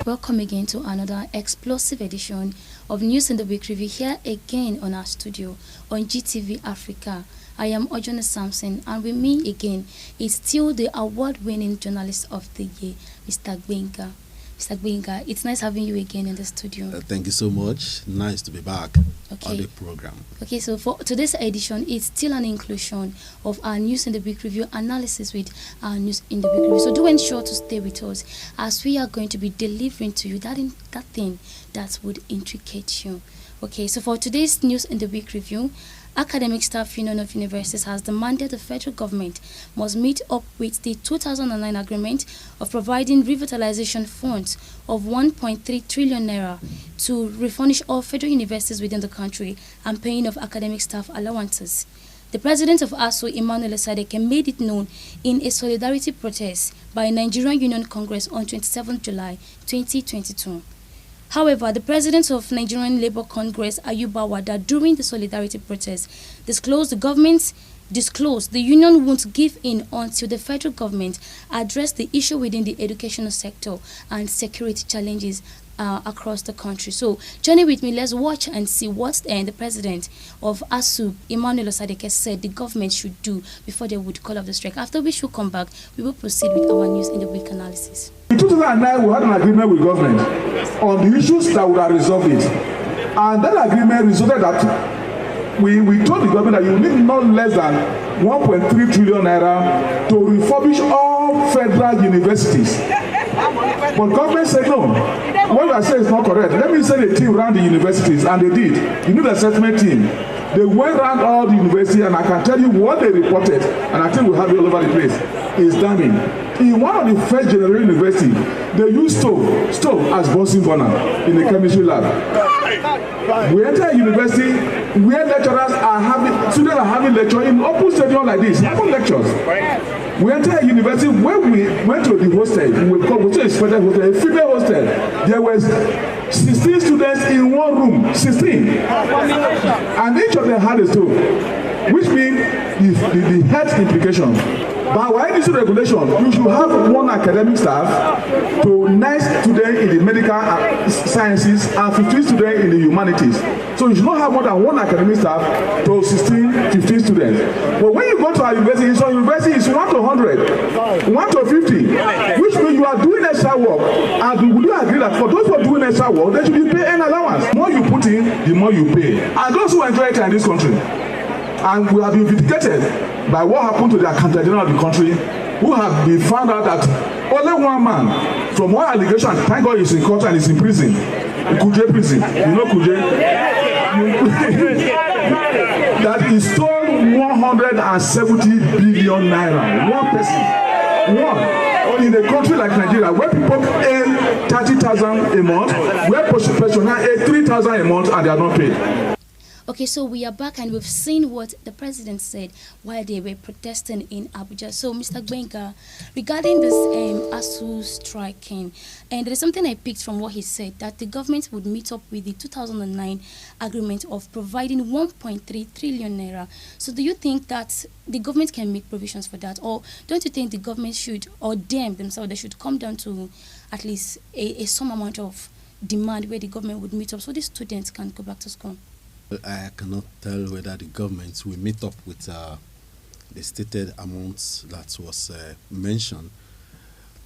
Welcome again to another explosive edition of News in the Week Review here again on our studio on GTV Africa. I am Ojone Samson, and with me again is still the award-winning journalist of the year, Mr. Gbemiga. Mr. Gbemiga, it's nice having you again in the studio. Thank you so much. Nice to be back on the program. Okay, so for today's edition, it's still an inclusion of our News in the Week Review analysis with our News in the Week Review. So do ensure to stay with us as we are going to be delivering to you that thing that would intricate you. Okay, so for today's News in the Week Review, Academic Staff Union of Universities has demanded the federal government must meet up with the 2009 agreement of providing revitalization funds of 1.3 trillion naira to refurnish all federal universities within the country and paying of academic staff allowances. The president of ASUU, Emmanuel Osadeke, made it known in a solidarity protest by Nigerian Union Congress on 27 July 2022. However, the president of Nigerian Labour Congress, Ayuba Wada, during the solidarity protest, disclosed the union won't give in until the federal government address the issue within the educational sector and security challenges across the country. So, journey with me, let's watch and see what the president of ASUU, Emmanuel Osadeke, said the government should do before they would call off the strike. After which we'll come back, we will proceed with our News in the Week analysis. In 2009, we had an agreement with government on the issues that would have resolved it. And that agreement resulted that we told the government that you need not less than 1.3 trillion naira to refurbish all federal universities. But government said no. What you are saying is not correct. Let me send a team around the universities, and they did. You need a settlement team. They went around all the universities, and I can tell you what they reported, and I think we have it all over the place, is damning. In one of the first generation university, they used stove as Bunsen burner in the chemistry lab. We enter a university where students are having lecture in open stadium like this, open lectures. We enter a university where we went to the hostel, we to a special hostel, a female hostel. There was 16 students in one room, 16. And each of them had a stove, which means the health implication. By our industry regulation, you should have one academic staff to 9 students in the medical sciences and 15 students in the humanities. So you should not have more than one academic staff to 15 students. But when you go to our university, some university is 1 to 100, 1 to 50, which means you are doing extra work. And would you agree that for those who are doing extra work, they should be paid an allowance? The more you put in, the more you pay. And those who enjoy it in this country. And we have been vindicated by what happened to the accountant general of the country, who have been found out that only one man, from one allegation, thank God he's in court and he's in prison, in Kuje prison. You know Kuje? That he stole 170 billion naira. One person. One. In a country like Nigeria, where people earn 30,000 a month, where pensioners earn 3,000 a month and they are not paid. Okay, so we are back and we've seen what the president said while they were protesting in Abuja. So, Mr. Gbemiga, regarding this ASUU striking, and there is something I picked from what he said, that the government would meet up with the 2009 agreement of providing 1.3 trillion naira. So, do you think that the government can make provisions for that? Or don't you think the government should, or them themselves, they should come down to at least some amount of demand where the government would meet up so the students can go back to school? I cannot tell whether the government will meet up with the stated amounts that was mentioned.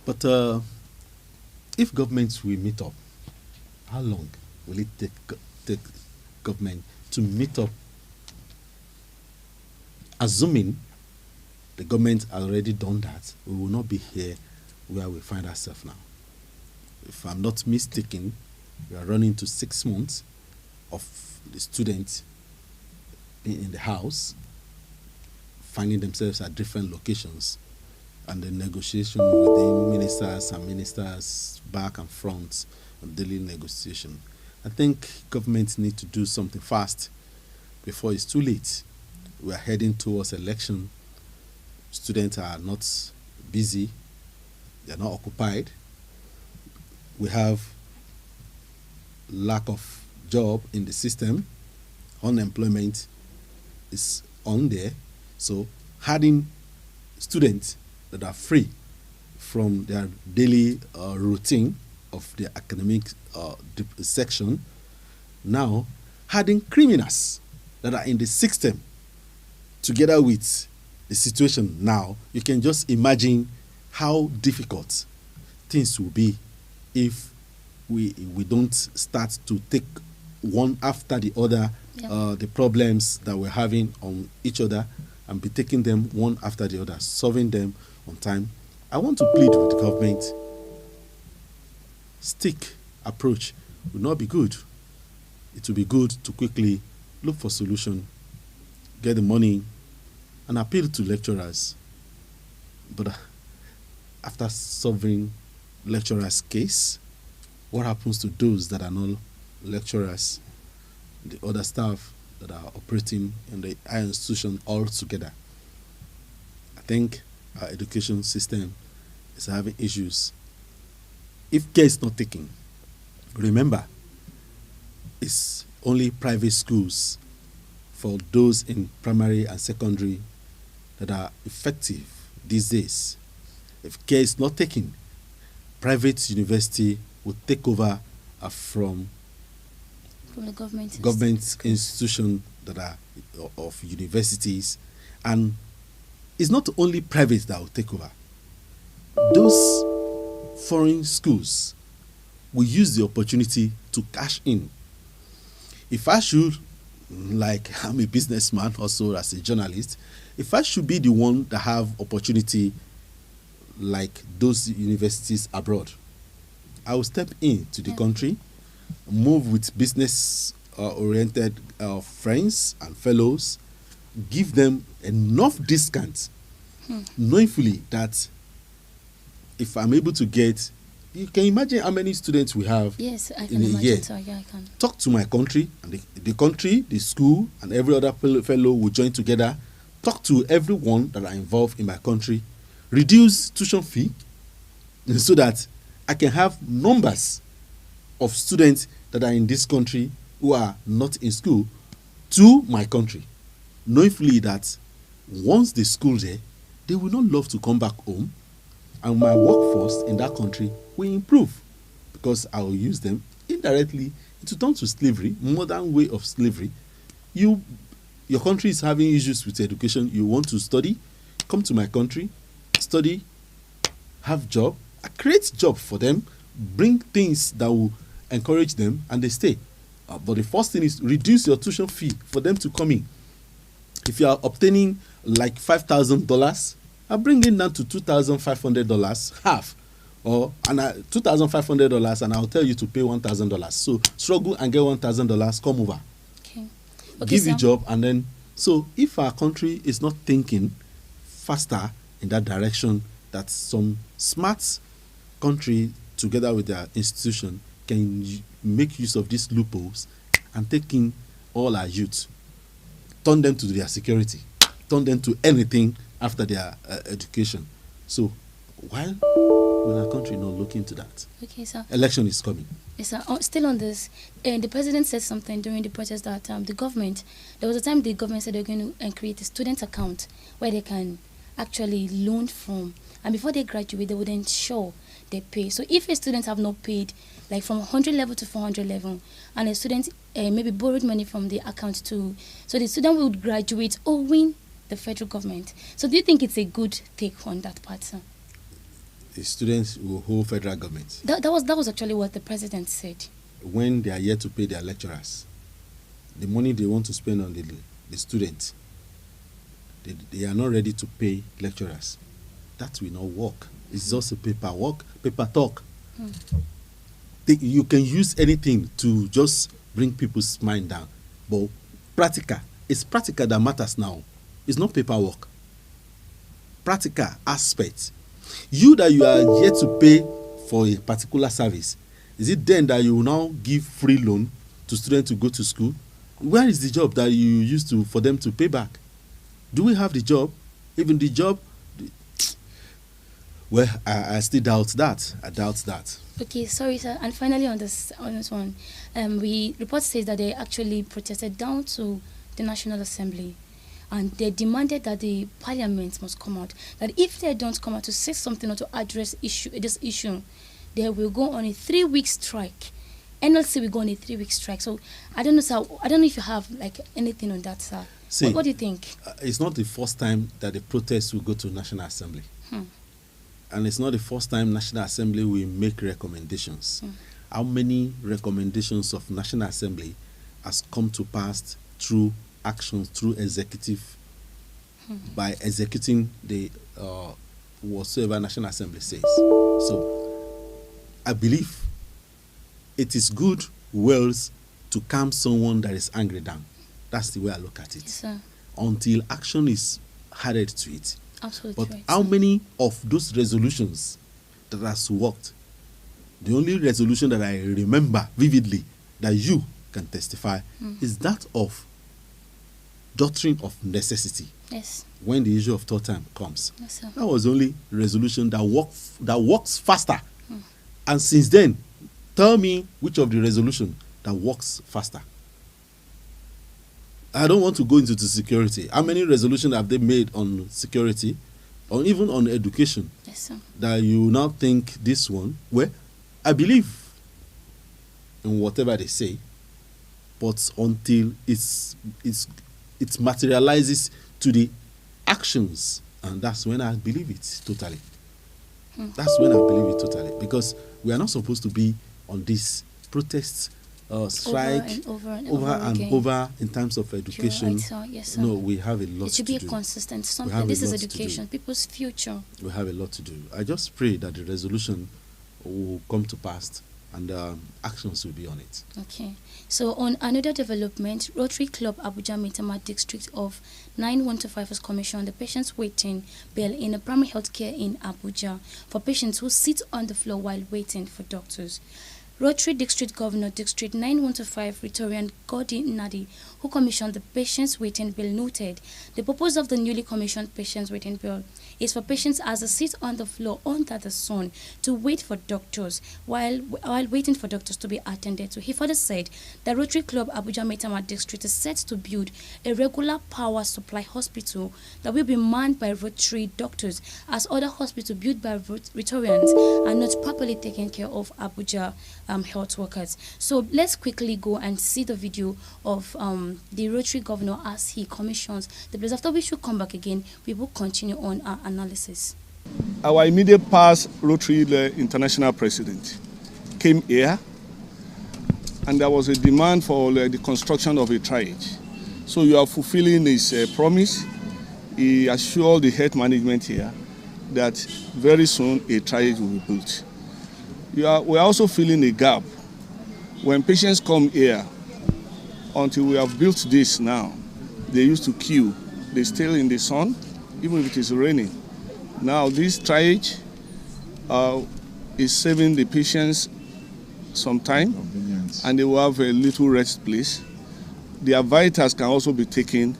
But if government will meet up, how long will it take government to meet up? Assuming the government has already done that, we will not be here where we find ourselves now. If I'm not mistaken, we are running to 6 months of the students being in the house, finding themselves at different locations, and the negotiation within ministers back and front, and daily negotiation. I think government need to do something fast before it's too late. We are heading towards election. Students are not busy, they are not occupied. We have lack of job in the system, unemployment is on there, so having students that are free from their daily routine of the academic section, now adding criminals that are in the system together with the situation now, you can just imagine how difficult things will be if we don't start to take one after the other the problems that we're having on each other and be taking them one after the other, solving them on time. I want to plead with the government. Stick approach will not be good. It will be good to quickly look for solution, get the money, and appeal to lecturers. But after solving lecturers' case, what happens to those that are not lecturers, the other staff that are operating in the higher institution altogether? I think our education system is having issues. If care is not taken, remember, it's only private schools for those in primary and secondary that are effective these days. If care is not taken, private university will take over from the government institutions that are of universities, and it's not only private that will take over. Those foreign schools will use the opportunity to cash in. If I should, like I'm a businessman also as a journalist, if I should be the one that have opportunity like those universities abroad, I will step into the country, move with business oriented friends and fellows, give them enough discounts, knowing fully that if I'm able to get, you can imagine how many students we have I can in a imagine. year. So, I can. Talk to my country, and the country, the school, and every other fellow will join together. Talk to everyone that are involved in my country. Reduce tuition fee so that I can have numbers of students that are in this country who are not in school to my country, knowing fully that once they school there, they will not love to come back home, and my workforce in that country will improve because I will use them indirectly to turn to slavery, modern way of slavery. Your country is having issues with education. You want to study, come to my country, study, have job, I create job for them, bring things that will encourage them, and they stay. But the first thing is reduce your tuition fee for them to come in. If you are obtaining like $5,000, I bring it down to $2,500, half, or $2,500, and I'll tell you to pay $1,000. So struggle and get $1,000. Come over. Okay, give you job, and then so if our country is not thinking faster in that direction, that some smart country together with their institution can make use of these loopholes and take in all our youth, turn them to their security, turn them to anything after their education. So while will our country not look into that? Okay, sir. Election is coming. Yes, sir. Still on this, the president said something during the protest that there was a time the government said they were going to create a student account where they can actually loan from, and before they graduate, they would ensure they pay. So if a student have not paid, like from 100 level to 400 level, and a student maybe borrowed money from the account too, so the student would graduate owing the federal government. So do you think it's a good take on that part, sir? The students will hold federal government. That was actually what the president said. When they are yet to pay their lecturers, the money they want to spend on the students, they are not ready to pay lecturers. That will not work. It's just a paper talk. You can use anything to just bring people's mind down, but it's practical that matters now. It's not paperwork. Practical aspects. You are yet to pay for a particular service, is it then that you will now give free loan to students to go to school? Where is the job that you used to for them to pay back? Do we have the job? Even the job? Well, I still doubt that. I doubt that. Okay, sorry, sir. And finally, on this one, report says that they actually protested down to the National Assembly, and they demanded that the Parliament must come out. That if they don't come out to say something or to address this issue, they will go on a 3-week strike. NLC will go on a 3-week strike. So I don't know, sir. I don't know if you have like anything on that, sir. See, what do you think? It's not the first time that the protest will go to National Assembly. And it's not the first time National Assembly will make recommendations. How many recommendations of National Assembly has come to pass through actions, through executive, by executing the whatsoever National Assembly says. So I believe it is good wells to calm someone that is angry down. That's the way I look at it. Yes, sir. Until action is added to it. Absolutely. But right, how sir. many of those resolutions that has worked? The only resolution that I remember vividly that you can testify is that of doctrine of necessity. Yes. When the issue of third time comes. Yes, sir. That was the only resolution that works faster. And since then, tell me which of the resolution that works faster. I don't want to go into the security. How many resolutions have they made on security or even on education? Yes, sir. That you now think this one, well, I believe in whatever they say, but until it materializes to the actions, and that's when I believe it totally. That's when I believe it totally, because we are not supposed to be on this protest strike over in terms of education. Yes, sir. No, we have a lot to do. It should be a consistent something. This is education, people's future. We have a lot to do. I just pray that the resolution will come to pass and actions will be on it. Okay. So on another development, Rotary Club Abuja Maitama District of 9125 has commissioned the patients waiting bill in a primary health care in Abuja for patients who sit on the floor while waiting for doctors. Rotary District Governor District 9125 Rhetorian Godi Nadi, who commissioned the patients waiting bill, noted the purpose of the newly commissioned patients waiting bill is for patients as they sit on the floor under the sun to wait for doctors while waiting for doctors to be attended to. He further said the Rotary Club Abuja Maitama District is set to build a regular power supply hospital that will be manned by Rotary doctors, as other hospitals built by Rhetorians are not properly taking care of Abuja health workers. So let's quickly go and see the video of the Rotary governor as he commissions the place. After we should come back again, we will continue on our analysis. Our immediate past Rotary international president came here, and there was a demand for the construction of a triage. So you are fulfilling his promise. He assured the health management here that very soon a triage will be built. We are also filling a gap. When patients come here, until we have built this now, they used to queue. They stay in the sun, even if it is raining. Now this triage is saving the patients some time, and they will have a little rest place. Their vitals can also be taken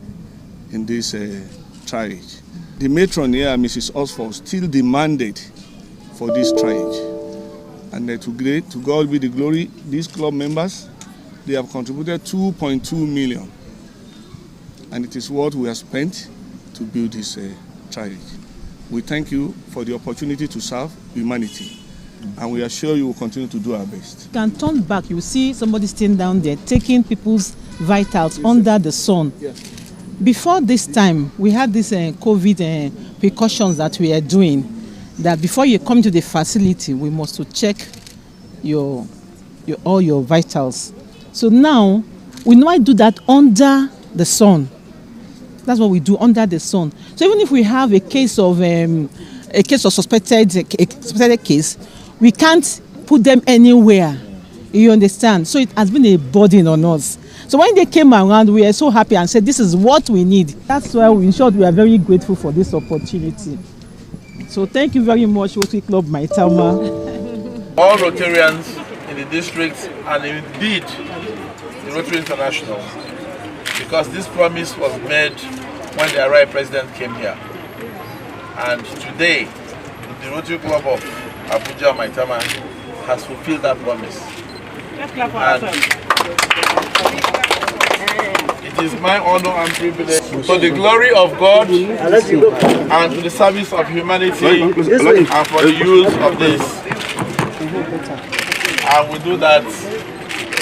in this triage. The matron here, Mrs. Osford, still demanded for this triage. And to God be the glory, these club members, they have contributed 2.2 million. And it is what we have spent to build this triage. We thank you for the opportunity to serve humanity. And we are sure you will continue to do our best. You can turn back, you see somebody standing down there taking people's vitals under the sun. Yes. Before this time, we had these COVID precautions that we are doing, that before you come to the facility, we must to check all your vitals. So now, we might do that under the sun. That's what we do, under the sun. So even if we have a case of suspected case, we can't put them anywhere. You understand? So it has been a burden on us. So when they came around, we are so happy and said, this is what we need. That's why, in short, we are very grateful for this opportunity. So thank you very much, Rotary Club Maitama. All Rotarians in the district, and indeed the Rotary International, because this promise was made when the Right President came here. And today, the Rotary Club of Abuja Maitama has fulfilled that promise. It is my honor and privilege, for the glory of God and to the service of humanity, and for the use of this And we do that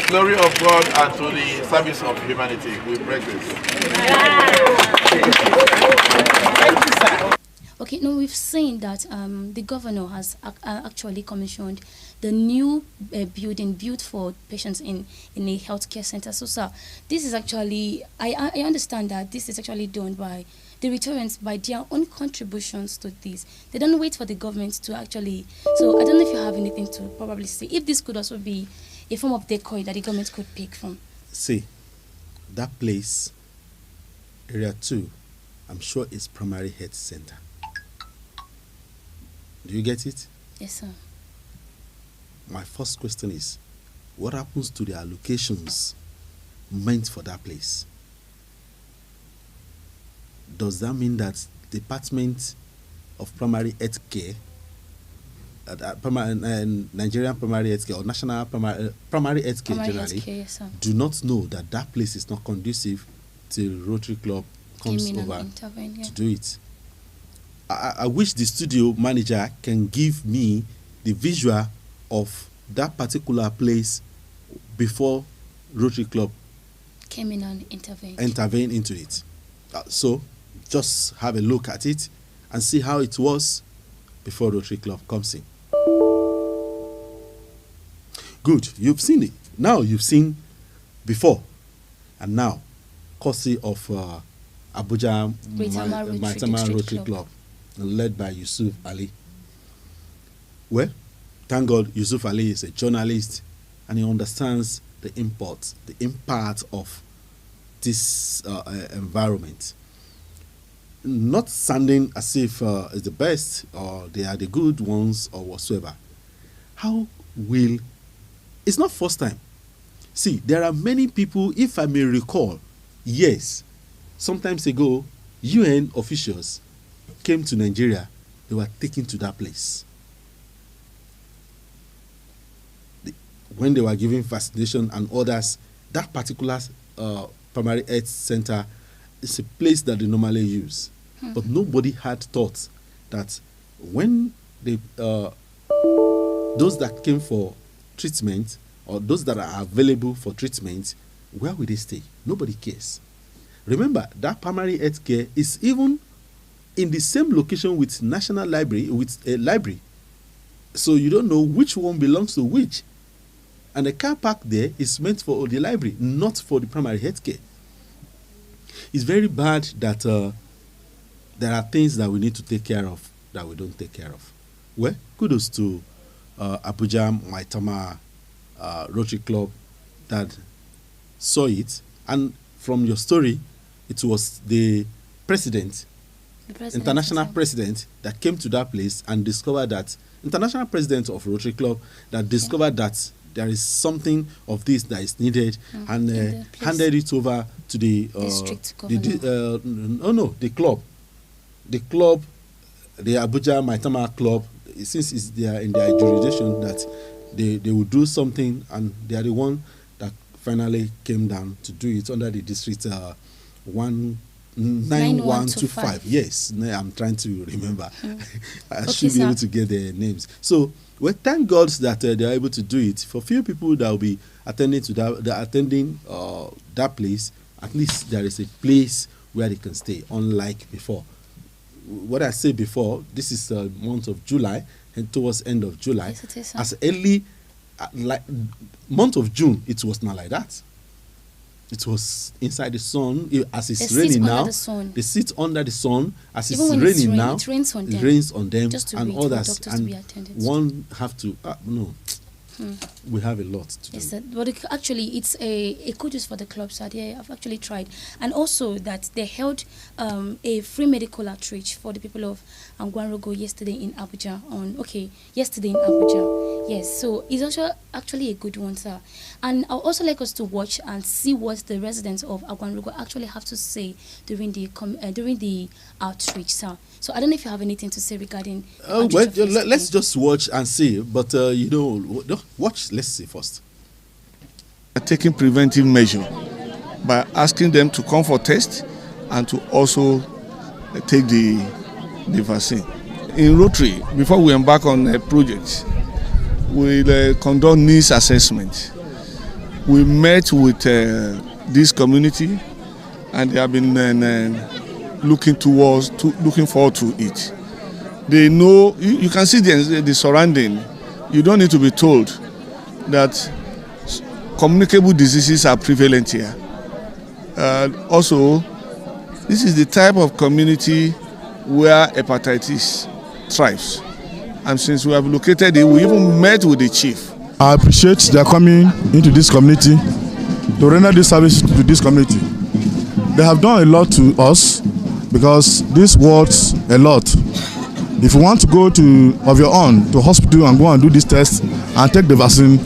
glory of God and to the service of humanity. We break this. Thank you, sir. Okay, now we've seen that the governor has actually commissioned the new building built for patients in a healthcare center. So, sir, this is actually, I understand that this is actually done by the Rotarians by their own contributions to this. They don't wait for the government to actually, so I don't know if you have anything to probably say. If this could also be a form of decoy that the government could pick from. See, that place, Area 2, I'm sure is primary health center. Do you get it? Yes, sir. My first question is, what happens to the allocations meant for that place? Does that mean that Department of Primary Health Care, Nigerian Primary Health Care or National Primary Health Care generally, yes, do not know that that place is not conducive till Rotary Club comes over to do it? I wish the studio manager can give me the visual of that particular place before Rotary Club came in and intervened into it. So just have a look at it and see how it was before Rotary Club comes in. Good, you've seen it. Now you've seen before and now, courtesy of Abuja Maitama Rotary Club, led by Yusuf Ali. Well, thank God Yusuf Ali is a journalist and he understands the import, the impact of this environment. Not sounding as if it's the best or they are the good ones or whatsoever. It's not first time. See, there are many people, if I may recall, yes, sometimes ago, UN officials came to Nigeria, they were taken to that place. When they were giving vaccination and others, that particular primary health center is a place that they normally use. But nobody had thought that when those that came for treatment or those that are available for treatment, where will they stay? Nobody cares. Remember, that primary health care is even in the same location with National Library, with a library. So you don't know which one belongs to which. And the car park there is meant for the library, not for the primary health care. It's very bad that there are things that we need to take care of that we don't take care of. Well, kudos to Abuja Maitama Rotary Club that saw it. And from your story, it was the international president that came to that place and discovered that, international president of Rotary Club that discovered that there is something of this that is needed and handed it over to the the club, the Abuja Maitama Club, since it's there in their jurisdiction that they will do something, and they are the one that finally came down to do it under the district 9125. Yes, I'm trying to remember. I should be able to get their names. So, well, thank God that they are able to do it. For few people that will be attending to that place, at least there is a place where they can stay, unlike before. What I said before, this is the month of July, and towards end of July. Yes, it is, as early like month of June, it was not like that. It was inside the sun. As it's raining now, they sit under the sun. As it's raining now, it rains on them. It rains on them just to and wait others. For doctors and to be attended one have to no. We have a lot to do. Yes, but actually, it's a kudos for the club, so they have actually tried, and also that they held a free medical outreach for the people of Angwanrogo yesterday in Abuja. Yesterday in Abuja. Yes, so it's also actually a good one, sir. And I'd also like us to watch and see what the residents of Angwanrogo actually have to say during the outreach, sir. So I don't know if you have anything to say regarding. Let's just watch and see. But watch. Let's see first. Taking preventive measure by asking them to come for test and to also take the vaccine. In Rotary, before we embark on a project, will conduct needs assessment. We met with this community, and they have been looking forward to it. They know, you can see the surrounding. You don't need to be told that communicable diseases are prevalent here. Also, this is the type of community where hepatitis thrives. And since we have located it, we even met with the chief. I appreciate their coming into this community to render this service to this community. They have done a lot to us because this works a lot. If you want to go of your own to hospital and go and do this test and take the vaccine,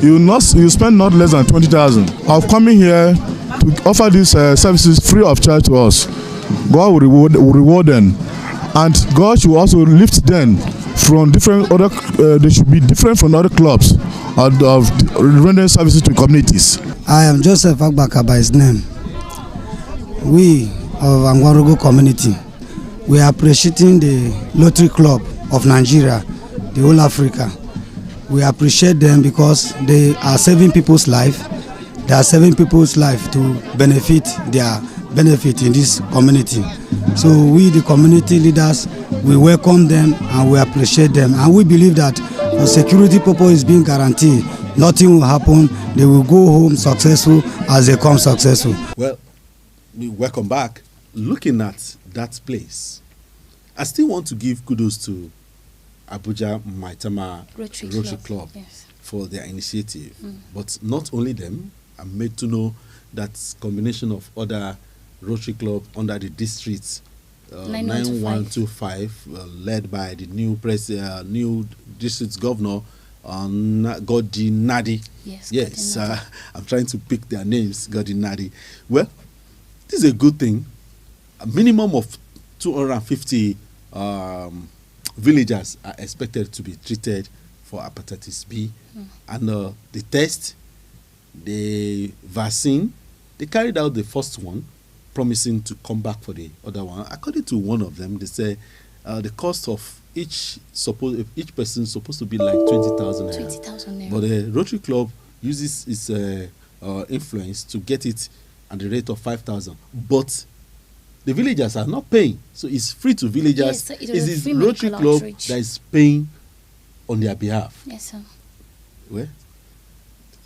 you spend not less than 20,000. I've come in here to offer these services free of charge to us. God will reward them, and God should also lift them from different other. They should be different from other clubs of rendering services to communities. I am Joseph Agbaka by his name. We of Angwarogo community, we are appreciating the Lottery Club of Nigeria, the whole Africa. We appreciate them because they are saving people's life. They are saving people's life to benefit in this community. So we, the community leaders, we welcome them and we appreciate them. And we believe that the security purpose is being guaranteed. Nothing will happen. They will go home successful as they come successful. Well, welcome back. Looking at that place, I still want to give kudos to Abuja Maitama Rotary Club yes, for their initiative. But not only them, I'm made to know that combination of other Rotary Club under the district 9125 led by the new new district governor Godinadi. Yes, I'm trying to pick their names. Godinadi. Well, this is a good thing. A minimum of 250 villagers are expected to be treated for hepatitis B, and the test, the vaccine, they carried out the first one, promising to come back for the other one. According to one of them, they say the cost of each person supposed to be like 20,000 naira. 20,000 naira. But the Rotary Club uses its influence to get it at the rate of 5,000. But the villagers are not paying, so it's free to villagers. Yes, so it is the Rotary Club outreach that is paying on their behalf. Yes, sir. Well,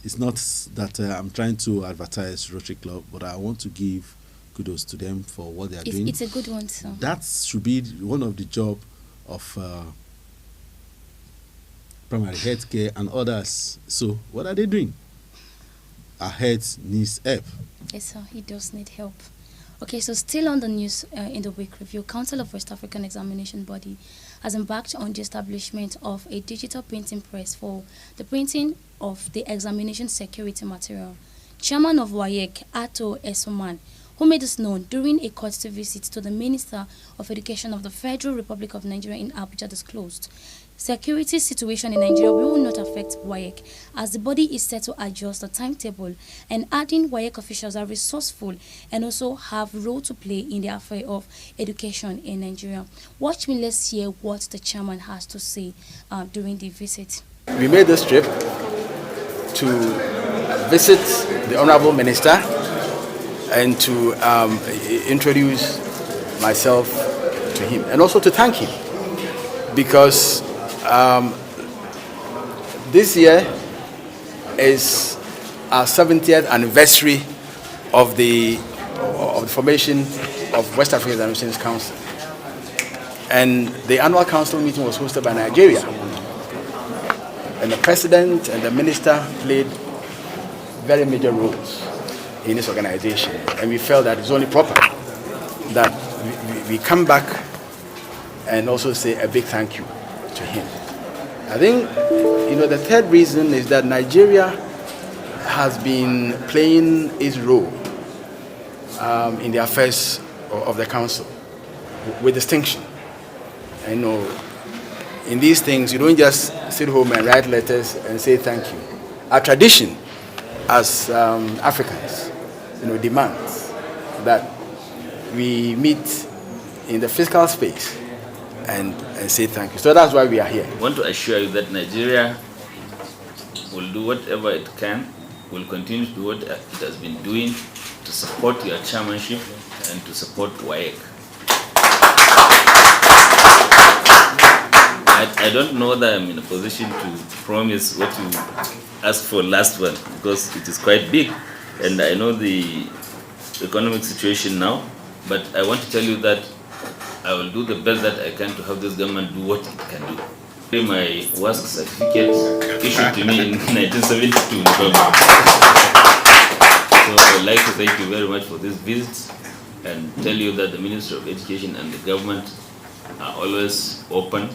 it's not that I'm trying to advertise Rotary Club, but I want to give kudos to them for what they are doing. It's a good one, sir. That should be one of the job of primary health care and others. So what are they doing? Our health needs help. Yes, sir. He does need help. Okay, so still on the news in the week review, Council of West African Examination Body has embarked on the establishment of a digital printing press for the printing of the examination security material. Chairman of WAEC, Ato Esoman, who made this known during a courtesy visit to the Minister of Education of the Federal Republic of Nigeria in Abuja, disclosed security situation in Nigeria will not affect WAEC, as the body is set to adjust the timetable, and adding WAEC officials are resourceful and also have a role to play in the affair of education in Nigeria. Watch me, let's hear what the chairman has to say during the visit. We made this trip to visit the Honorable Minister and to introduce myself to him, and also to thank him, because this year is our 70th anniversary of the formation of West African Examinations Council, and the annual council meeting was hosted by Nigeria, and the president and the minister played very major roles in this organization, and we felt that it's only proper that we come back and also say a big thank you to him. I think, the third reason is that Nigeria has been playing its role in the affairs of the council with distinction. And in these things, you don't just sit home and write letters and say thank you. Our tradition as Africans, demands that we meet in the physical space and say thank you. So that's why we are here. I want to assure you that Nigeria will do whatever it can, will continue to do what it has been doing to support your chairmanship and to support WAEC. I don't know that I'm in a position to promise what you asked for last one, because it is quite big and I know the economic situation now, but I want to tell you that I will do the best that I can to have this government do what it can do. My WASC certificate issued to me in 1972. So I'd like to thank you very much for this visit and tell you that the Ministry of Education and the government are always open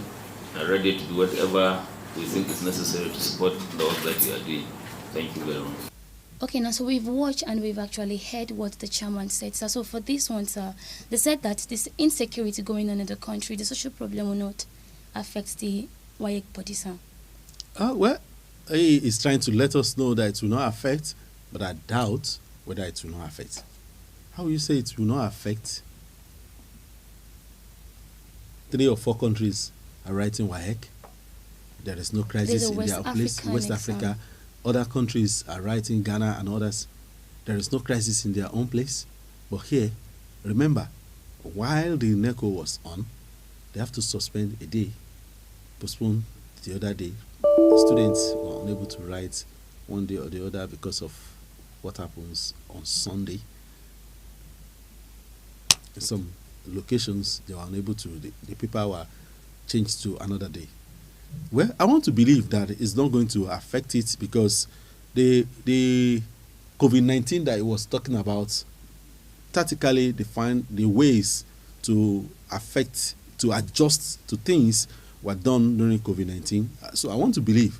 and ready to do whatever we think is necessary to support the work that you are doing. Thank you very much. Okay, now so we've watched and we've actually heard what the chairman said. So for this one, sir, they said that this insecurity going on in the country, the social problem will not affect the WAEC body, sir. Well, he is trying to let us know that it will not affect, but I doubt whether it will not affect. How will you say it will not affect? 3 or 4 countries are writing WAEC. There is no crisis in their place. West Africa. Other countries are writing, Ghana and others. There is no crisis in their own place. But here, remember, while the NECO was on, they have to suspend a day, postpone the other day. The students were unable to write one day or the other because of what happens on Sunday. In some locations, they were unable to, the paper were changed to another day. Well, I want to believe that it's not going to affect it, because the COVID-19 that it was talking about tactically defined the ways to affect, to adjust to things were done during COVID-19. So I want to believe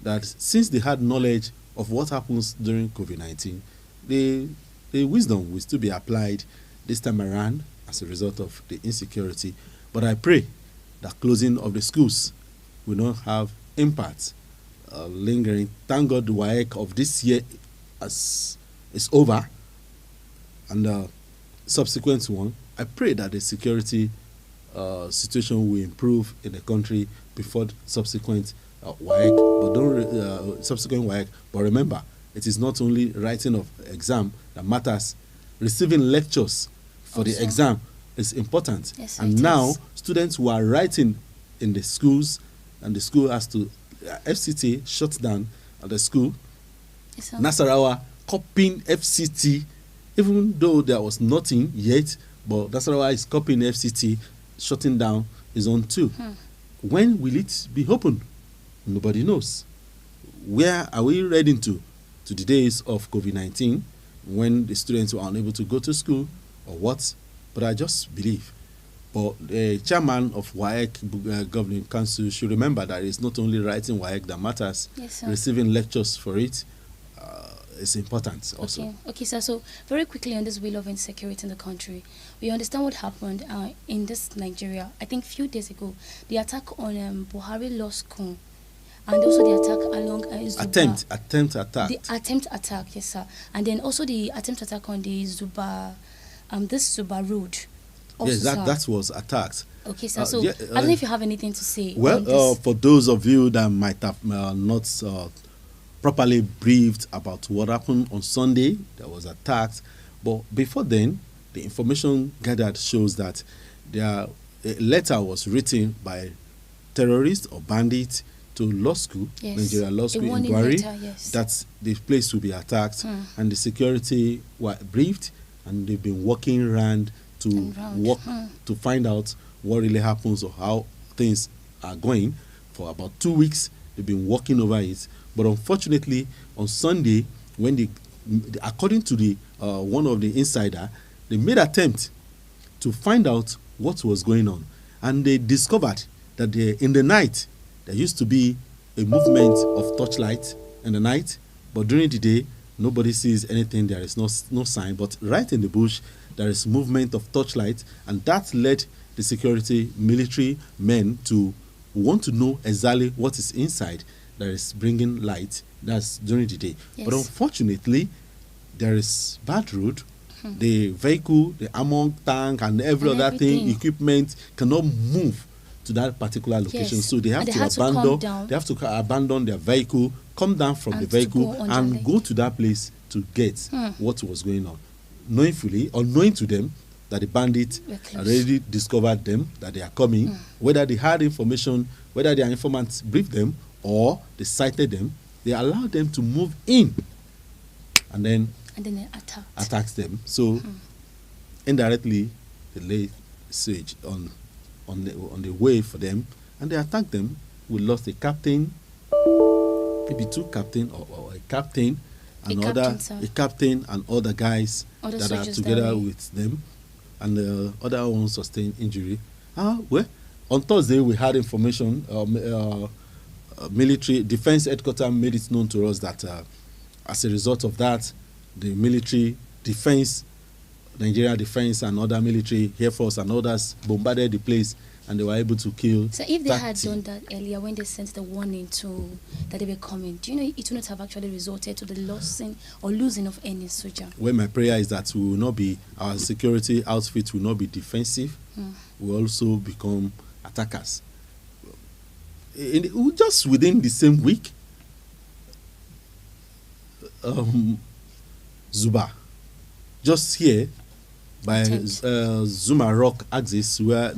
that since they had knowledge of what happens during COVID-19, the wisdom will still be applied this time around as a result of the insecurity. But I pray that closing of the schools will not have impact lingering. Thank God the WAEC of this year is over, and the subsequent one, I pray that the security situation will improve in the country before subsequent WAEC. But don't subsequent WAEC. But remember, it is not only writing of exam that matters. Receiving lectures for also, the exam is important. Yes, and now students who are writing in the schools, and the school has to, FCT shuts down at the school. Yes, Nasarawa copying FCT, even though there was nothing yet, but Nasarawa is copying FCT, shutting down his own too. When will it be open? Nobody knows. Where are we heading to the days of COVID-19, when the students were unable to go to school or what? But I just believe. But the chairman of WAEC Governing Council should remember that it's not only writing WAEC that matters. Yes, receiving lectures for it is important also. Okay, sir. So very quickly on this wheel of insecurity in the country, we understand what happened in this Nigeria. I think a few days ago, the attack on Buhari Law School, and also the attack along Zuba. Attempt attack. The attempt attack, yes, sir. And then also the attempt attack on the Zuba, this Zuba road. Also, yes, that was attacked. Okay, sir. So I don't know if you have anything to say. Well, for those of you that might have not properly briefed about what happened on Sunday, there was attacked. But before then, the information gathered shows that a letter was written by terrorists or bandits to law school, yes, Nigeria Law School in Gwari, yes, that the place will be attacked, and the security were briefed, and they've been walking around to find out what really happens or how things are going. For about 2 weeks, they've been walking over it. But unfortunately, on Sunday, when according to the one of the insider, they made attempt to find out what was going on, and they discovered that in the night there used to be a movement of torchlight in the night, but during the day nobody sees anything. There is no sign, but right in the bush there is movement of torchlight, and that led the security military men to want to know exactly what is inside that is bringing light. That's during the day. Yes. But unfortunately, there is bad road. The vehicle, the ammo tank, and every other thing, equipment cannot move to that particular location. Yes. So they have And they to had to come abandon. down. They have to abandon their vehicle, come down from the And to vehicle, go on and their go leg. to that place to get what was going on, knowing fully or knowing to them that the bandits We're close. already discovered them, that they are coming. Whether they had information, whether their informants briefed them or they cited them, they allowed them to move in, and then they attacks them. So indirectly, they laid siege on the way for them, and they attacked them. We lost a captain, maybe two captain or a captain, and a captain and other guys Other that are soldiers together that way. with them, and the other one sustained injury. Well, on Thursday we had information. Military defense headquarters made it known to us that as a result of that, the military defense, Nigeria defense and other military, Air Force and others bombarded the place, and they were able to kill. So if they 30. had done that earlier when they sent the warning that they were coming, do you know it would not have actually resulted to the losing of any soldier? Well, my prayer is that we will not be, our security outfit will not be defensive. We will also become attackers. Just within the same week, Zuba, just here by Zuma Rock axis, where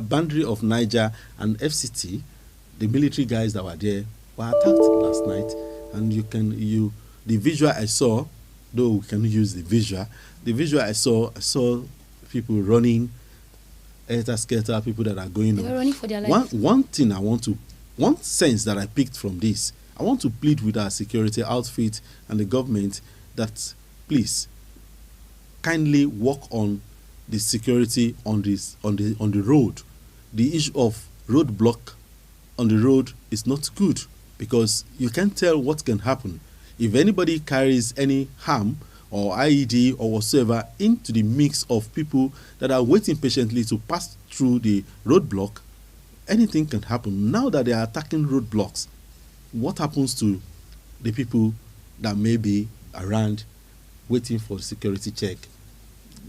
boundary of Niger and FCT, the military guys that were there were attacked last night, and the visual I saw, though we can use the visual I saw people running, helter-skelter, people that are going on. They were running for their life. One sense that I picked from this, I want to plead with our security outfit and the government that please kindly work on the security on the road. The issue of roadblock on the road is not good, because you can't tell what can happen. If anybody carries any harm or IED or whatsoever into the mix of people that are waiting patiently to pass through the roadblock, anything can happen. Now that they are attacking roadblocks, what happens to the people that may be around waiting for the security check?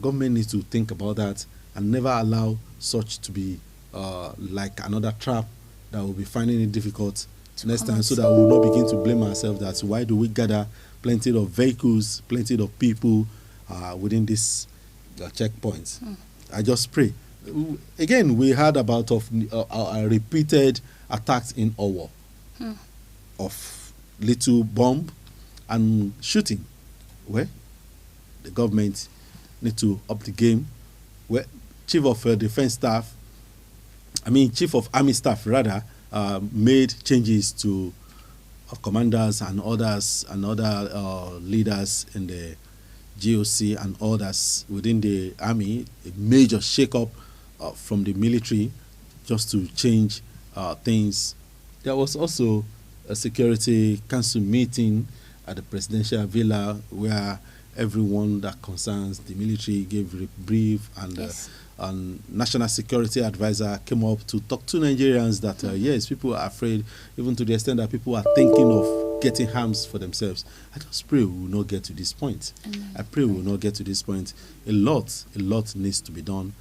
Government needs to think about that and never allow such to be like another trap that will be finding it difficult next time, so that we will not begin to blame ourselves that why do we gather plenty of vehicles, plenty of people within this checkpoints. I just pray. Again, we heard about repeated attacks in Owo of little bomb and shooting. Well, the government need to up the game. Well, Chief of Army Staff rather, made changes to commanders and others and other leaders in the GOC and others within the army. A major shake-up from the military just to change things. There was also a security council meeting at the presidential villa where everyone that concerns the military gave a brief, and national security advisor came up to talk to Nigerians that yes, people are afraid, even to the extent that people are thinking of getting harms for themselves. I just pray we will not get to this point. I pray we will not get to this point. A lot needs to be done,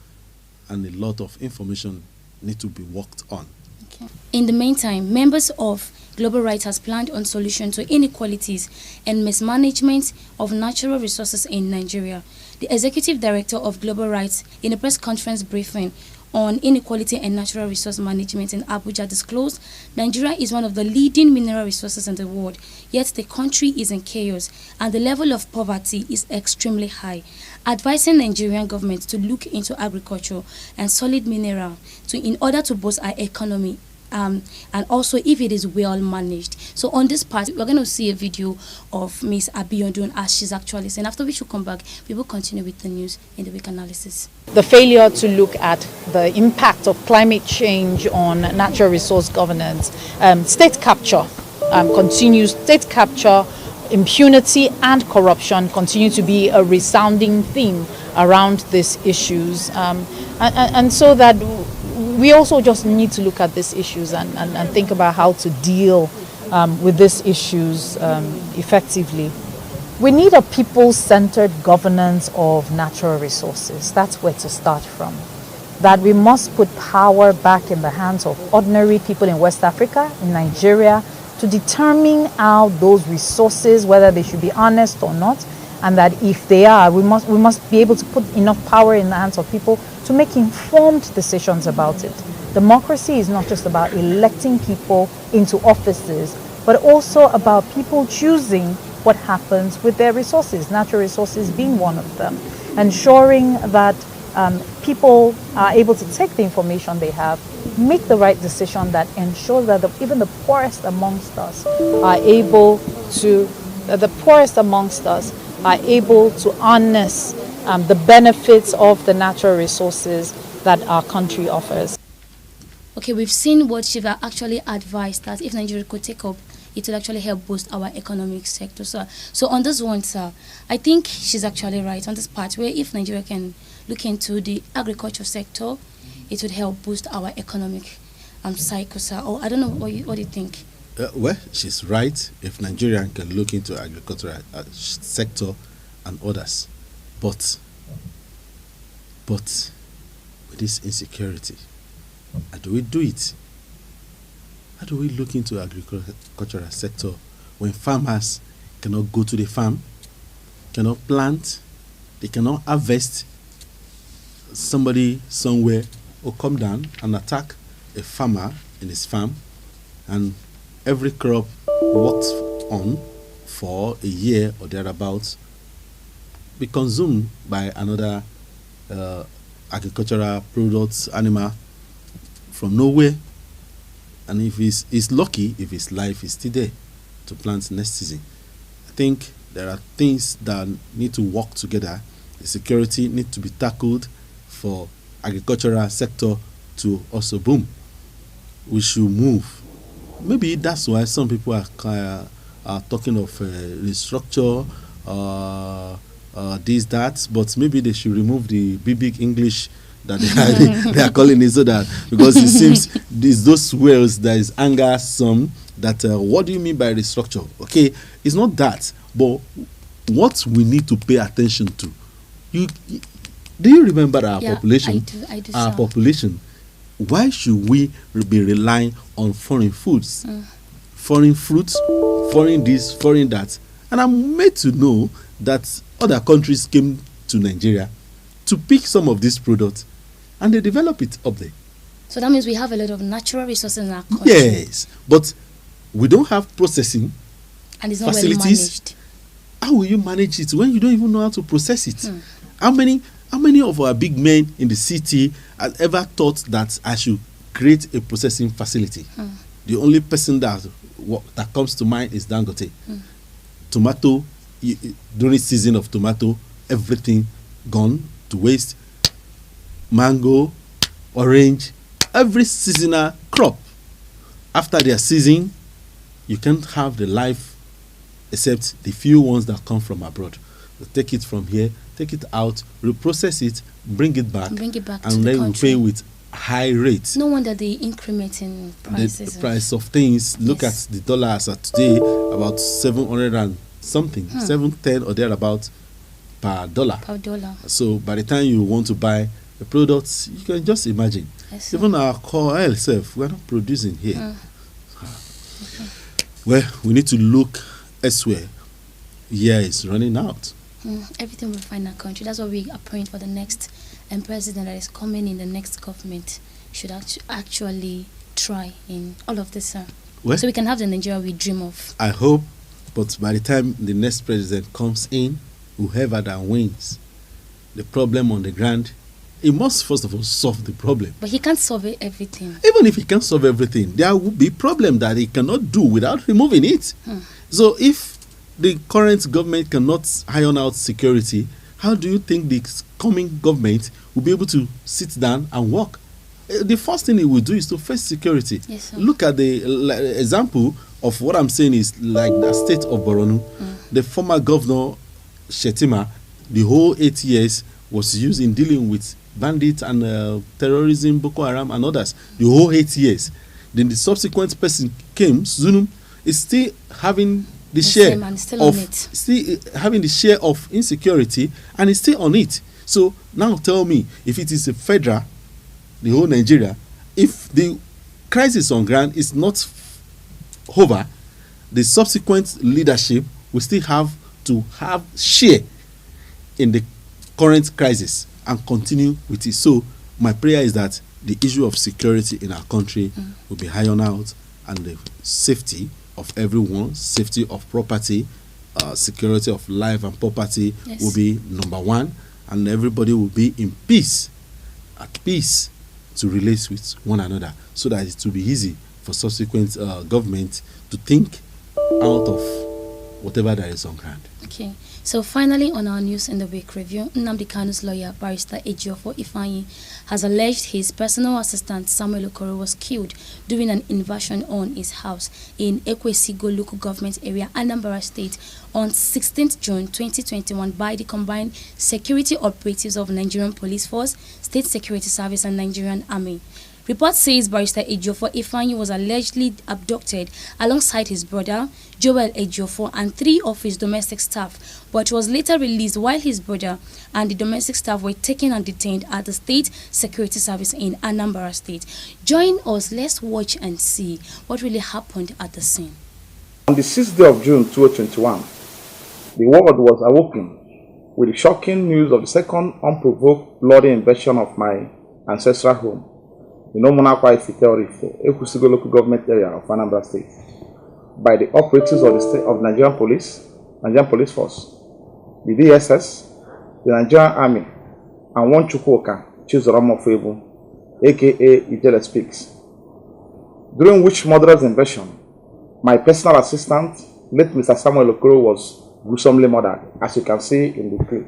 and a lot of information need to be worked on. Okay. In the meantime, members of Global Rights has planned on solution to inequalities and mismanagement of natural resources in Nigeria. The executive director of Global Rights, in a press conference briefing on inequality and natural resource management in Abuja, disclosed Nigeria is one of the leading mineral resources in the world, yet the country is in chaos and the level of poverty is extremely high, advising Nigerian government to look into agriculture and solid mineral in order to boost our economy. And also if it is well managed. So on this part, we're going to see a video of Ms. Abiodun as she's actually saying. After which we'll come back, we will continue with the news in the week analysis. The failure to look at the impact of climate change on natural resource governance, state capture continues. State capture, impunity and corruption continue to be a resounding theme around these issues. And so that we also just need to look at these issues and think about how to deal with these issues effectively. We need a people-centered governance of natural resources. That's where to start from. that we must put power back in the hands of ordinary people in West Africa, in Nigeria, to determine how those resources, whether they should be honest or not, and that if they are, we must be able to put enough power in the hands of people to make informed decisions about it. Democracy is not just about electing people into offices, but also about people choosing what happens with their resources, natural resources being one of them. Ensuring that people are able to take the information they have, make the right decision that ensures that even the poorest amongst us are able to, harness the benefits of the natural resources that our country offers. Okay, we've seen what Shiva actually advised that if Nigeria could take up, it will actually help boost our economic sector. So on this one, sir, I think she's actually right on this part where if Nigeria can look into the agriculture sector, it would help boost our economic cycle, sir. Or I don't know, what do you think? Well, she's right. If Nigeria can look into agricultural sector and others, but with this insecurity, how do we do it? How do we look into agricultural sector when farmers cannot go to the farm, cannot plant, they cannot harvest? Somebody somewhere will come down and attack a farmer in his farm, and every crop worked on for a year or thereabouts be consumed by another agricultural products, animal from nowhere. And if he's lucky, if his life is still there to plant next season. I think there are things that need to work together. The security need to be tackled for agricultural sector to also boom. We should move. Maybe that's why some people are talking of restructure, this, that, but maybe they should remove the big English that they are calling it, so that, because it seems there's those words that is anger some that what do you mean by restructure? Okay, it's not that, but what we need to pay attention to. Do you remember our population? I do. Our population. Why should we be relying on foreign foods, foreign fruits, foreign this, foreign that? And I'm made to know that other countries came to Nigeria to pick some of these products, and they develop it up there. So that means we have a lot of natural resources in our country. Yes, but we don't have processing and it's not facilities. well managed. How will you manage it when you don't even know how to process it? How many of our big men in the city have ever thought that I should create a processing facility? The only person that comes to mind is Dangote. Tomato, during season of tomato, everything gone to waste. Mango, orange, every seasonal crop. After their season, you can't have the life except the few ones that come from abroad. You take it from here, take it out, reprocess it, bring it back, and then we pay with high rates. No wonder the increment in prices. The price of things. Look at the dollar as at today, about 700 and something, 710 or thereabout per dollar. So by the time you want to buy the products, you can just imagine. Even our core oil itself, we're not producing here. Well, we need to look elsewhere. Year is running out. Everything will find our country. That's what we are praying for the next president that is coming in the next government should actually try in all of this, sir. Well, so we can have the Nigeria we dream of. I hope, but by the time the next president comes in, whoever that wins, the problem on the ground, he must first of all solve the problem. But he can't solve everything. Even if he can't solve everything, there will be problem that he cannot do without removing it. So if the current government cannot iron out security, how do you think the coming government will be able to sit down and work? The first thing he will do is to face security. Yes, sir. Look at the example of what I'm saying is like the state of Borno. The former governor Shetima, the whole 8 years was used in dealing with bandits and terrorism, Boko Haram and others. The whole 8 years. Then the subsequent person came, Zunum, is still having the share having the share of insecurity, and is still on it. So now tell me, if it is a federal the whole Nigeria. If the crisis on ground is not over, the subsequent leadership will still have to have share in the current crisis and continue with it. So my prayer is that the issue of security in our country will be ironed out, and the safety of everyone, safety of property, security of life and property will be number one, and everybody will be in peace, at peace to relate with one another, so that it will be easy for subsequent government to think out of whatever there is on ground. Okay. So finally, on our News in the Week review, Nnamdi Kanu's lawyer, Barrister Ejiofor Ifeanyi, has alleged his personal assistant Samuel Okoro was killed during an invasion on his house in Ekwesigo local government area, Anambra State, on 16th June 2021 by the combined security operatives of Nigerian Police Force, State Security Service and Nigerian Army. Report says Barrister Ejiofor Ifeanyi was allegedly abducted alongside his brother, Joel Ejiofor, and 3 of his domestic staff, but was later released while his brother and the domestic staff were taken and detained at the State Security Service in Anambra State. Join us, let's watch and see what really happened at the scene. On the 6th day of June 2021, the world was awoken with the shocking news of the second unprovoked bloody invasion of my ancestral home in Omunakwa Ifite, Ekwesigo local government area of Anambra State, by the operatives of the state of Nigerian Police Force, the DSS, the Nigerian Army, and one Chukwuka Chizoram of Ebu, aka Ojone Speaks. During which murderous invasion, my personal assistant, late Mr. Samuel Okoro, was gruesomely murdered, as you can see in the clip.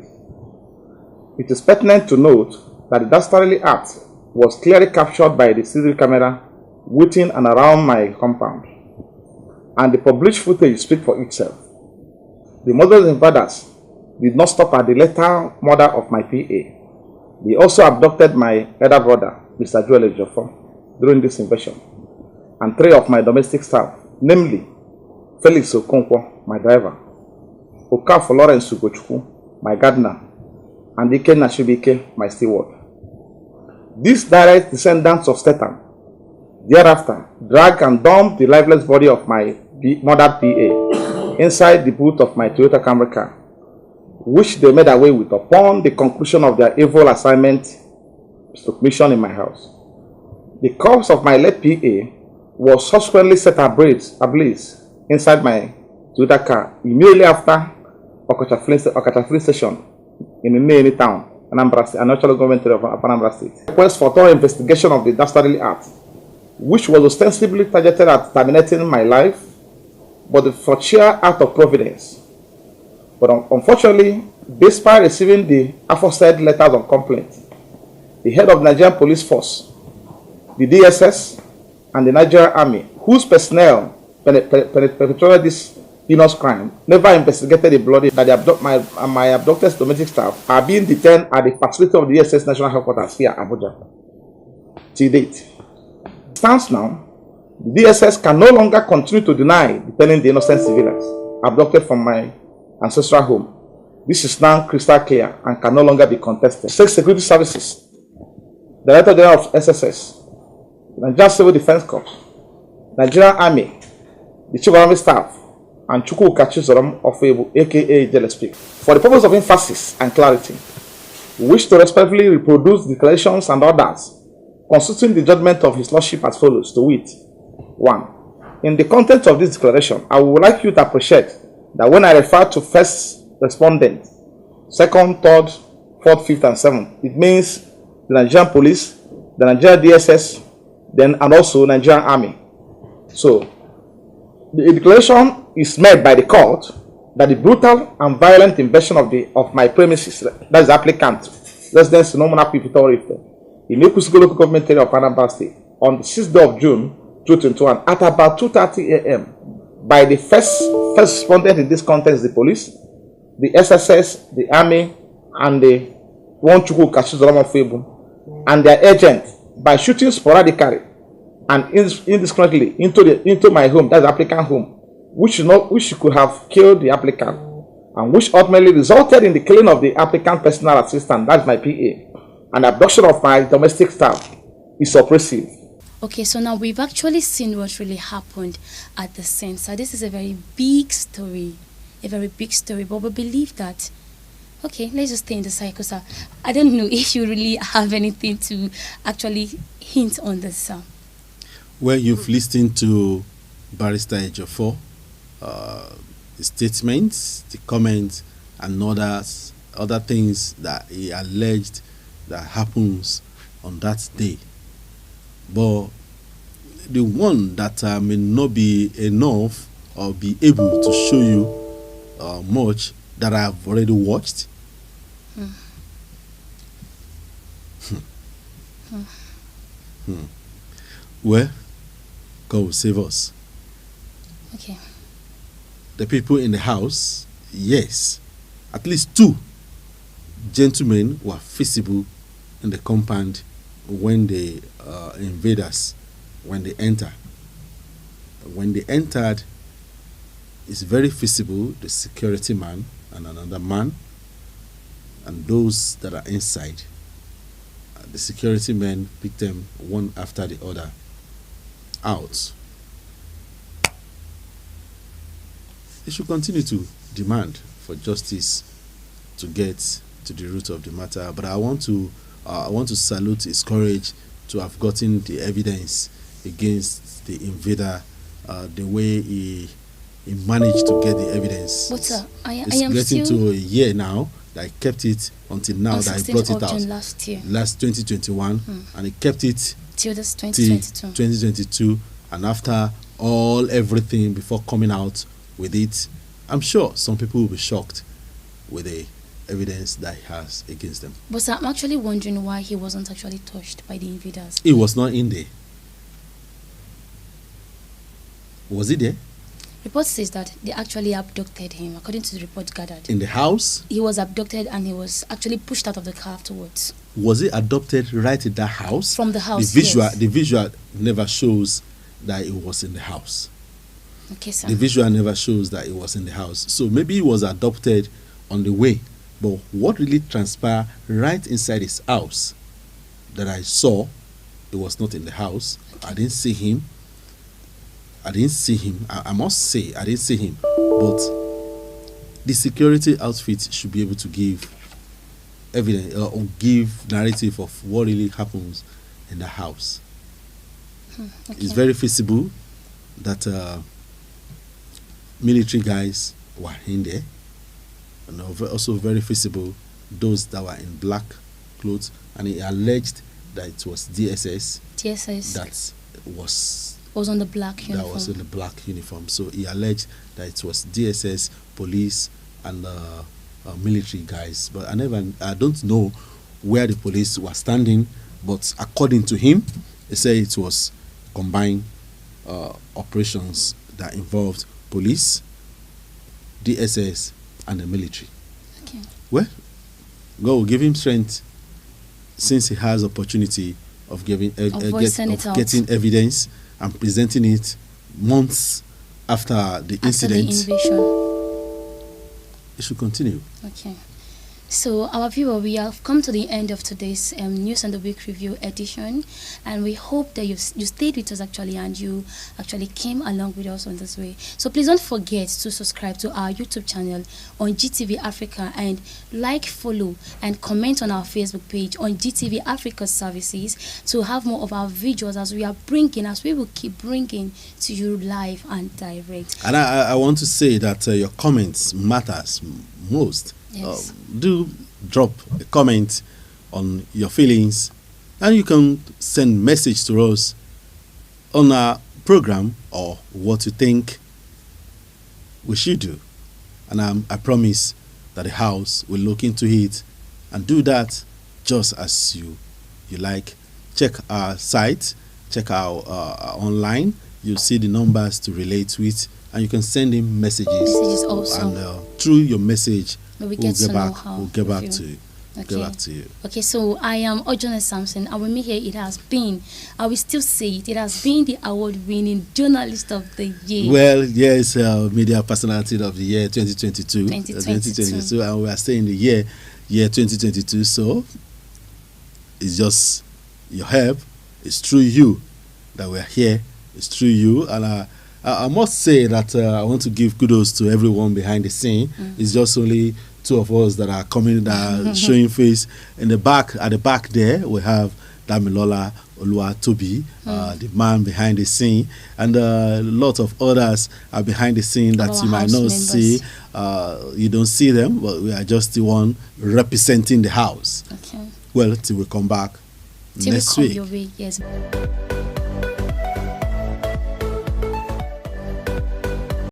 It is pertinent to note that the dastardly act was clearly captured by the CCTV camera within and around my compound, and the published footage speaks for itself. The murderous invaders did not stop at the lethal murder of my PA. They also abducted my elder brother, Mr. Joel Ejiofor, during this invasion, and 3 of my domestic staff, namely Felix Okonkwo, my driver, Okafor Lawrence Ugochukwu, my gardener, and Ike Nashibike, my steward. These direct descendants of Satan thereafter dragged and dumped the lifeless body of my murdered PA inside the boot of my Toyota Camry car, which they made away with upon the conclusion of their evil assignment mission in my house. The corpse of my late PA was subsequently set ablaze inside my Toyota car immediately after Okachaflin Station in Nene town, Anambra State, an actual government area of Anambra State. Request for thorough investigation of the dastardly act, which was ostensibly targeted at terminating my life, but for sheer act of providence. But unfortunately, despite receiving the aforesaid letters of complaint, the head of the Nigerian Police Force, the DSS, and the Nigerian Army, whose personnel perpetrated this heinous crime, never investigated the bloody that my abducted domestic staff are being detained at the facility of the DSS National Headquarters here, Abuja. Till date. Stands now, the DSS can no longer continue to deny detaining the innocent civilians abducted from my ancestral home. This is now crystal clear and can no longer be contested. State Security Services, Director General of SSS, Nigerian Civil Defense Corps, Nigerian Army, the Chief of Army Staff, and Chukwuka Chizoram of Ebu, aka Ojone Speaks. For the purpose of emphasis and clarity, we wish to respectfully reproduce declarations and orders constituting the judgment of His Lordship as follows, to wit: 1. In the content of this declaration, I would like you to appreciate that when I refer to first respondent, second, third, fourth, fifth, and seventh, it means the Nigerian Police, the Nigerian DSS, and also Nigerian Army. So, the declaration is made by the court that the brutal and violent invasion of my premises, that is the applicant, residence in Omunakwa in Ekwesigo local government area of Anambra State, on the 6th day of June 2021 at about 2:30 a.m. by the first respondent in this context, the police, the SSS, the Army, and the one Chukwuka Chizoram of Ebu, and their agent, by shooting sporadically and indiscriminately into my home, that's the applicant home, which could have killed the applicant, and which ultimately resulted in the killing of the applicant personal assistant, that's my PA, and abduction of my domestic staff, is oppressive. Okay, so now we've actually seen what really happened at the center. This is a very big story, but we believe that. Okay, let's just stay in the cycle, sir. I don't know if you really have anything to actually hint on this, sir. Well, you've listened to Barrister Ejiofor, the statements, the comments, and other things that he alleged that happens on that day. But the one that may not be enough or be able to show you much that I've already watched. Well, God will save us. Okay. The people in the house, yes, at least 2 gentlemen were visible in the compound when the invaders, when they enter. When they entered, it's very visible, the security man and another man, and those that are inside. The security men picked them one after the other out. They should continue to demand for justice to get to the root of the matter. But I want to salute his courage to have gotten the evidence against the invader. The way he managed to get the evidence. But sir, I am getting still to a year now. I kept it until now that I brought it out. Last 2021, and he kept it till this 2022. And after everything before coming out with it, I'm sure some people will be shocked with the evidence that he has against them. But sir, I'm actually wondering why he wasn't actually touched by the invaders. He was not in there. Was he there? Report says that they actually abducted him, according to the report gathered. In the house? He was abducted and he was actually pushed out of the car afterwards. Was he adopted right in that house? From the house, The visual never shows that he was in the house. Okay, sir. The visual never shows that he was in the house. So maybe he was adopted on the way. But what really transpired right inside his house that I saw, he was not in the house. Okay. I didn't see him. I must say, I didn't see him. But the security outfit should be able to give evidence or give narrative of what really happens in the house. Okay. It's very visible that military guys were in there. And also very visible those that were in black clothes. And he alleged that it was DSS. That was on the black uniform. That was in the black uniform. So he alleged that it was DSS, police, and military guys. But I don't know where the police were standing. But according to him, he said it was combined operations that involved police, DSS, and the military. Okay. Well, God will give him strength since he has opportunity of getting evidence and presenting it months after the incident. The invasion. It should continue. Okay. So, our viewer, we have come to the end of today's News and the Week Review edition, and we hope that you stayed with us actually, and you actually came along with us on this way. So please don't forget to subscribe to our YouTube channel on GTV Africa, and like, follow, and comment on our Facebook page on GTV Africa Services to have more of our videos as we will keep bringing to you live and direct. And I want to say that your comments matters most. Yes. Do drop a comment on your feelings, and you can send message to us on our program or what you think we should do. And I promise that the house will look into it and do that just as you like. Check our site, check our online. You'll see the numbers to relate with, and you can send in messages also. And through your message, we'll get back to you. Okay, so I am Ojone Samson, and with me here it has been, I will still say it has been the award-winning journalist of the year. Well, yes, media personality of the year 2022, and we are saying the year 2022. So it's just your help It's through you that we're here. It's through you. And I must say that I want to give kudos to everyone behind the scene. It's just only two of us that are coming, that are showing face. In the back, at the back there, we have Damilola Oluwatobi, the man behind the scene, and a lot of others are behind the scene that you might not see. You don't see them, but we are just the one representing the house. Okay. Well, till we come back next week. Your way, yes.